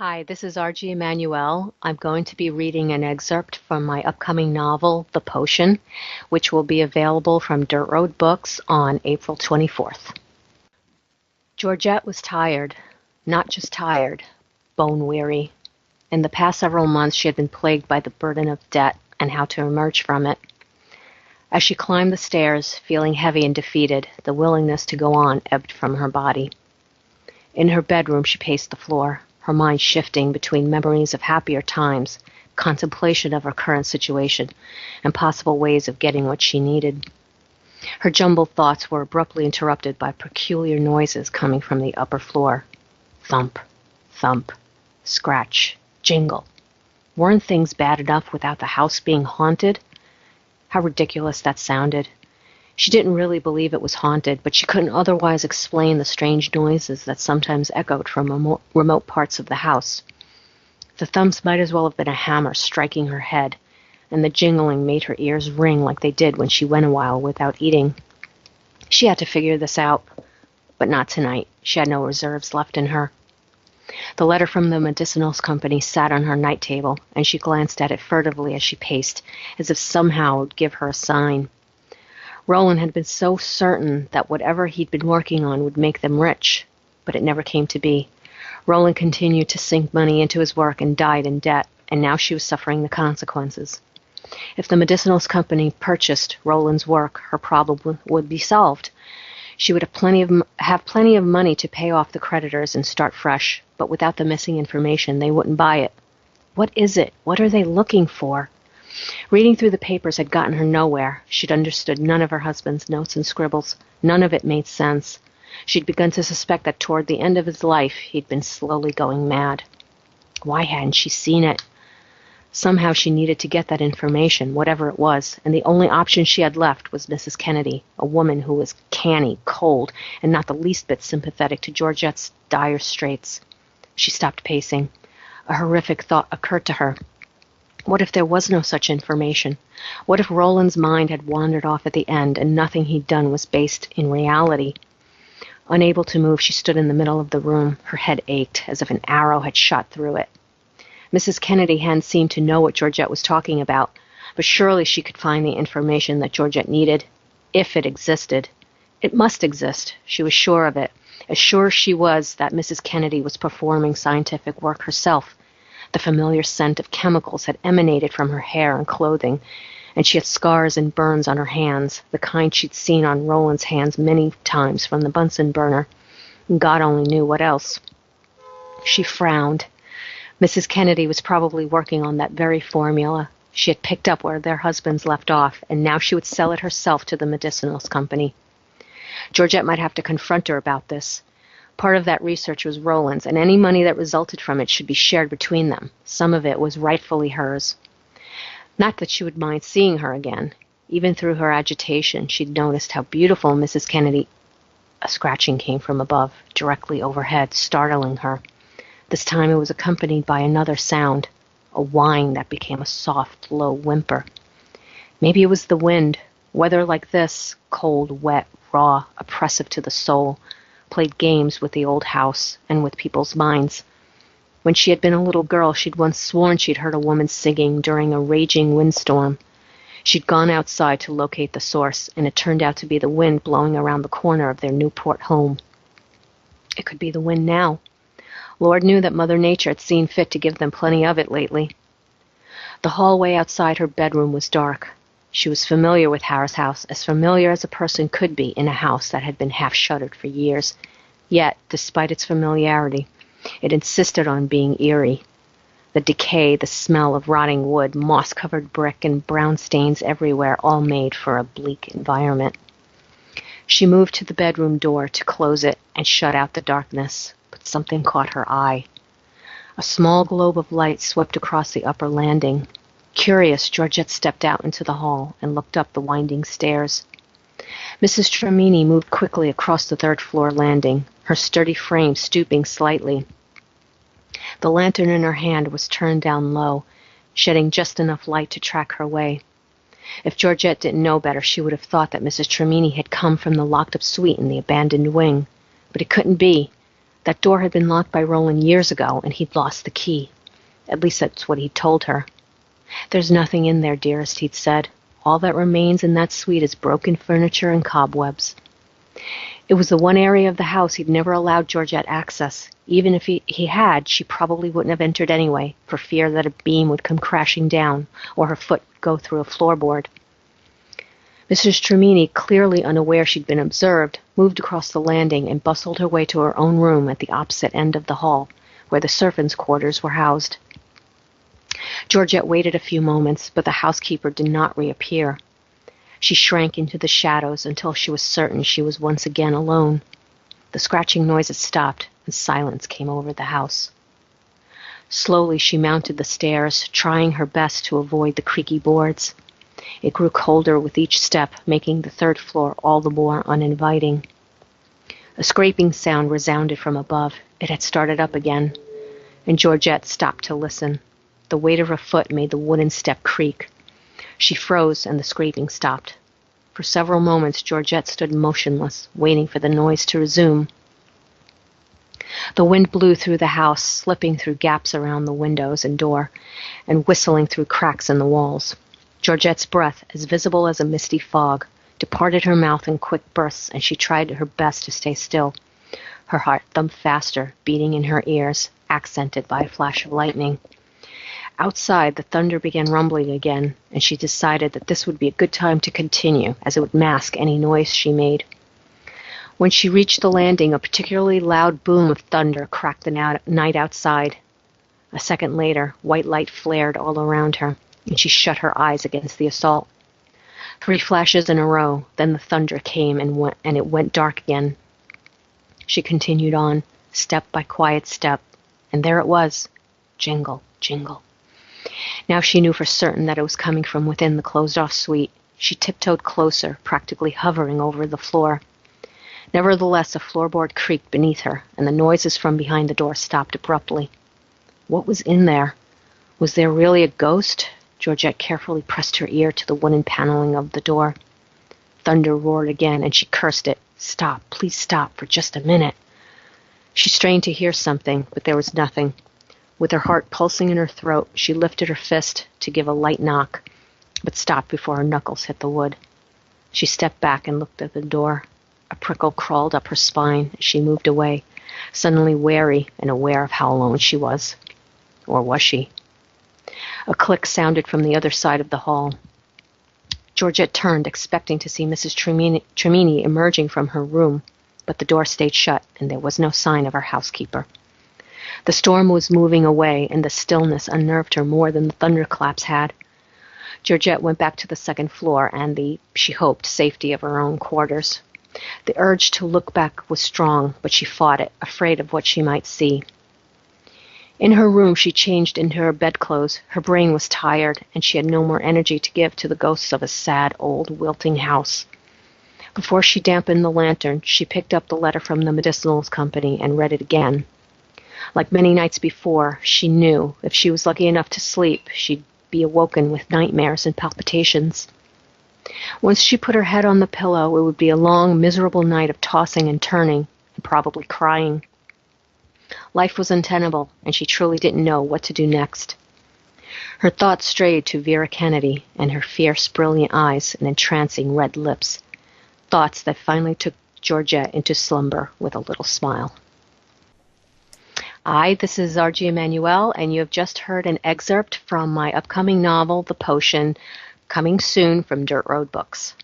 Hi, this is RG Emanuelle. I'm going to be reading an excerpt from my upcoming novel, The Potion, which will be available from Dirt Road Books on April 24th. Georgette was tired, not just tired, bone-weary. In the past several months, she had been plagued by the burden of debt and how to emerge from it. As she climbed the stairs, feeling heavy and defeated, the willingness to go on ebbed from her body. In her bedroom, she paced the floor, her mind shifting between memories of happier times, contemplation of her current situation, and possible ways of getting what she needed. Her jumbled thoughts were abruptly interrupted by peculiar noises coming from the upper floor. Thump, thump, scratch, jingle. Weren't things bad enough without the house being haunted? How ridiculous that sounded. She didn't really believe it was haunted, but she couldn't otherwise explain the strange noises that sometimes echoed from remote parts of the house. The thumps might as well have been a hammer striking her head, and the jingling made her ears ring like they did when she went a while without eating. She had to figure this out, but not tonight. She had no reserves left in her. The letter from the medicinals company sat on her night table, and she glanced at it furtively as she paced, as if somehow it would give her a sign. Roland had been so certain that whatever he'd been working on would make them rich, but it never came to be. Roland continued to sink money into his work and died in debt, and now she was suffering the consequences. If the medicinals company purchased Roland's work, her problem would be solved. She would have plenty of money to pay off the creditors and start fresh, but without the missing information, they wouldn't buy it. What is it? What are they looking for? Reading through the papers had gotten her nowhere. She'd understood none of her husband's notes and scribbles. None of it made sense. She'd begun to suspect that toward the end of his life, he'd been slowly going mad. Why hadn't she seen it? Somehow she needed to get that information, whatever it was, and the only option she had left was Mrs. Kennedy, a woman who was canny, cold, and not the least bit sympathetic to Georgette's dire straits. She stopped pacing. A horrific thought occurred to her. What if there was no such information? What if Roland's mind had wandered off at the end and nothing he'd done was based in reality? Unable to move, she stood in the middle of the room. Her head ached, as if an arrow had shot through it. Mrs. Kennedy hadn't seemed to know what Georgette was talking about, but surely she could find the information that Georgette needed, if it existed. It must exist. She was sure of it, as sure as she was that Mrs. Kennedy was performing scientific work herself. The familiar scent of chemicals had emanated from her hair and clothing, and she had scars and burns on her hands, the kind she'd seen on Roland's hands many times from the Bunsen burner. God only knew what else. She frowned. Mrs. Kennedy was probably working on that very formula. She had picked up where their husbands left off, and now she would sell it herself to the medicinals company. Georgette might have to confront her about this. Part of that research was Roland's, and any money that resulted from it should be shared between them. Some of it was rightfully hers. Not that she would mind seeing her again. Even through her agitation, she'd noticed how beautiful Mrs. Kennedy... A scratching came from above, directly overhead, startling her. This time it was accompanied by another sound, a whine that became a soft, low whimper. Maybe it was the wind. Weather like this, cold, wet, raw, oppressive to the soul, played games with the old house and with people's minds. When she had been a little girl, she'd once sworn she'd heard a woman singing during a raging windstorm. She'd gone outside to locate the source, and it turned out to be the wind blowing around the corner of their Newport home. It could be the wind now. Lord knew that Mother Nature had seen fit to give them plenty of it lately. The hallway outside her bedroom was dark. She was familiar with Harris' house, as familiar as a person could be in a house that had been half-shuttered for years. Yet, despite its familiarity, it insisted on being eerie. The decay, the smell of rotting wood, moss-covered brick, and brown stains everywhere all made for a bleak environment. She moved to the bedroom door to close it and shut out the darkness, but something caught her eye. A small globe of light swept across the upper landing. Curious, Georgette stepped out into the hall and looked up the winding stairs. Mrs. Tremini moved quickly across the third-floor landing, her sturdy frame stooping slightly. The lantern in her hand was turned down low, shedding just enough light to track her way. If Georgette didn't know better, she would have thought that Mrs. Tremini had come from the locked-up suite in the abandoned wing. But it couldn't be. That door had been locked by Roland years ago, and he'd lost the key. At least that's what he'd told her. "There's nothing in there, dearest," he'd said. "All that remains in that suite is broken furniture and cobwebs." It was the one area of the house he'd never allowed Georgette access. Even if he had, she probably wouldn't have entered anyway, for fear that a beam would come crashing down, or her foot go through a floorboard. Mrs. Tremaine, clearly unaware she'd been observed, moved across the landing and bustled her way to her own room at the opposite end of the hall, where the servants' quarters were housed. Georgette waited a few moments, but the housekeeper did not reappear. She shrank into the shadows until she was certain she was once again alone. The scratching noises stopped, and silence came over the house. Slowly she mounted the stairs, trying her best to avoid the creaky boards. It grew colder with each step, making the third floor all the more uninviting. A scraping sound resounded from above. It had started up again, and Georgette stopped to listen. The weight of her foot made the wooden step creak. She froze, and the scraping stopped. For several moments, Georgette stood motionless, waiting for the noise to resume. The wind blew through the house, slipping through gaps around the windows and door, and whistling through cracks in the walls. Georgette's breath, as visible as a misty fog, departed her mouth in quick bursts, and she tried her best to stay still. Her heart thumped faster, beating in her ears, accented by a flash of lightning. Outside, the thunder began rumbling again, and she decided that this would be a good time to continue, as it would mask any noise she made. When she reached the landing, a particularly loud boom of thunder cracked the night outside. A second later, white light flared all around her, and she shut her eyes against the assault. 3 flashes in a row, then the thunder came and it went dark again. She continued on, step by quiet step, and there it was, jingle, jingle. Now she knew for certain that it was coming from within the closed-off suite. She tiptoed closer, practically hovering over the floor. Nevertheless, a floorboard creaked beneath her, and the noises from behind the door stopped abruptly. What was in there? Was there really a ghost? Georgette carefully pressed her ear to the wooden paneling of the door. Thunder roared again, and she cursed it. "Stop, please stop, for just a minute." She strained to hear something, but there was nothing. With her heart pulsing in her throat, she lifted her fist to give a light knock, but stopped before her knuckles hit the wood. She stepped back and looked at the door. A prickle crawled up her spine as she moved away, suddenly wary and aware of how alone she was. Or was she? A click sounded from the other side of the hall. Georgette turned, expecting to see Mrs. Tremaine emerging from her room, but the door stayed shut, and there was no sign of her housekeeper. The storm was moving away, and the stillness unnerved her more than the thunderclaps had. Georgette went back to the second floor and the, she hoped, safety of her own quarters. The urge to look back was strong, but she fought it, afraid of what she might see. In her room, she changed into her bedclothes. Her brain was tired, and she had no more energy to give to the ghosts of a sad, old, wilting house. Before she dampened the lantern, she picked up the letter from the medicinals company and read it again. Like many nights before, she knew if she was lucky enough to sleep, she'd be awoken with nightmares and palpitations. Once she put her head on the pillow, it would be a long, miserable night of tossing and turning, and probably crying. Life was untenable, and she truly didn't know what to do next. Her thoughts strayed to Vera Kennedy and her fierce, brilliant eyes and entrancing red lips, thoughts that finally took Georgette into slumber with a little smile. Hi, this is R.G. Emanuelle, and you have just heard an excerpt from my upcoming novel, The Potion, coming soon from Dirt Road Books.